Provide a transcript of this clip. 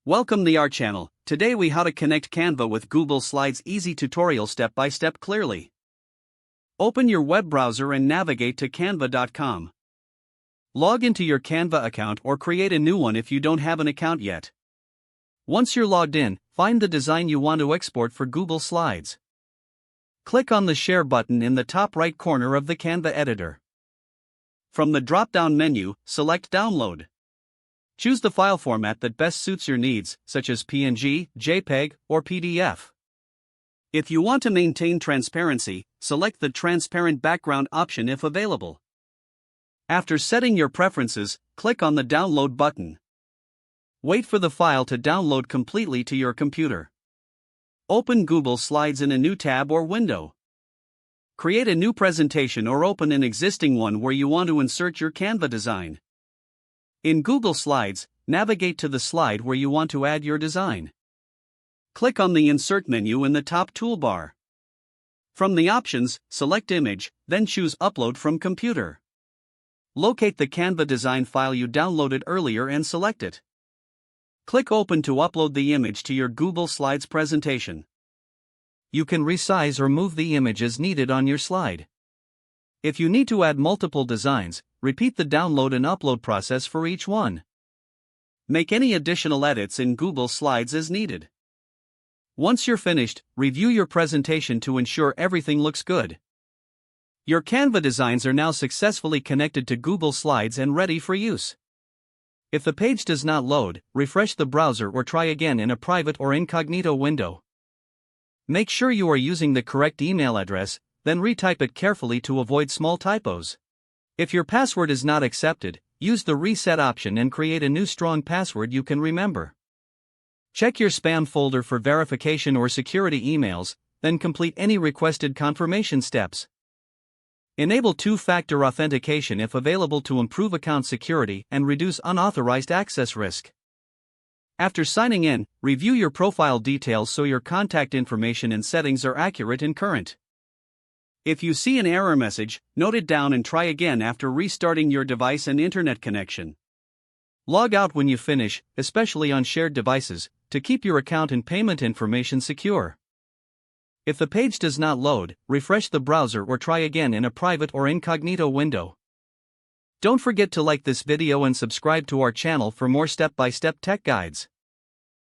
Welcome to our channel. Today we how to connect Canva with Google Slides easy tutorial step by step clearly. Open your web browser and navigate to canva.com. Log into your Canva account or create a new one if you don't have an account yet. Once you're logged in, find the design you want to export for Google Slides. Click on the Share button in the top right corner of the Canva editor. From the drop-down menu, select Download. Choose the file format that best suits your needs, such as PNG, JPEG, or PDF. If you want to maintain transparency, select the Transparent Background option if available. After setting your preferences, click on the Download button. Wait for the file to download completely to your computer. Open Google Slides in a new tab or window. Create a new presentation or open an existing one where you want to insert your Canva design. In Google Slides, navigate to the slide where you want to add your design. Click on the Insert menu in the top toolbar. From the options, select Image, then choose Upload from Computer. Locate the Canva design file you downloaded earlier and select it. Click Open to upload the image to your Google Slides presentation. You can resize or move the image as needed on your slide. If you need to add multiple designs, repeat the download and upload process for each one. Make any additional edits in Google Slides as needed. Once you're finished, review your presentation to ensure everything looks good. Your Canva designs are now successfully connected to Google Slides and ready for use. If the page does not load, refresh the browser or try again in a private or incognito window. Make sure you are using the correct email address, then retype it carefully to avoid small typos. If your password is not accepted, use the Reset option and create a new strong password you can remember. Check your spam folder for verification or security emails, then complete any requested confirmation steps. Enable two-factor authentication if available to improve account security and reduce unauthorized access risk. After signing in, review your profile details so your contact information and settings are accurate and current. If you see an error message, note it down and try again after restarting your device and internet connection. Log out when you finish, especially on shared devices, to keep your account and payment information secure. If the page does not load, refresh the browser or try again in a private or incognito window. Don't forget to like this video and subscribe to our channel for more step-by-step tech guides.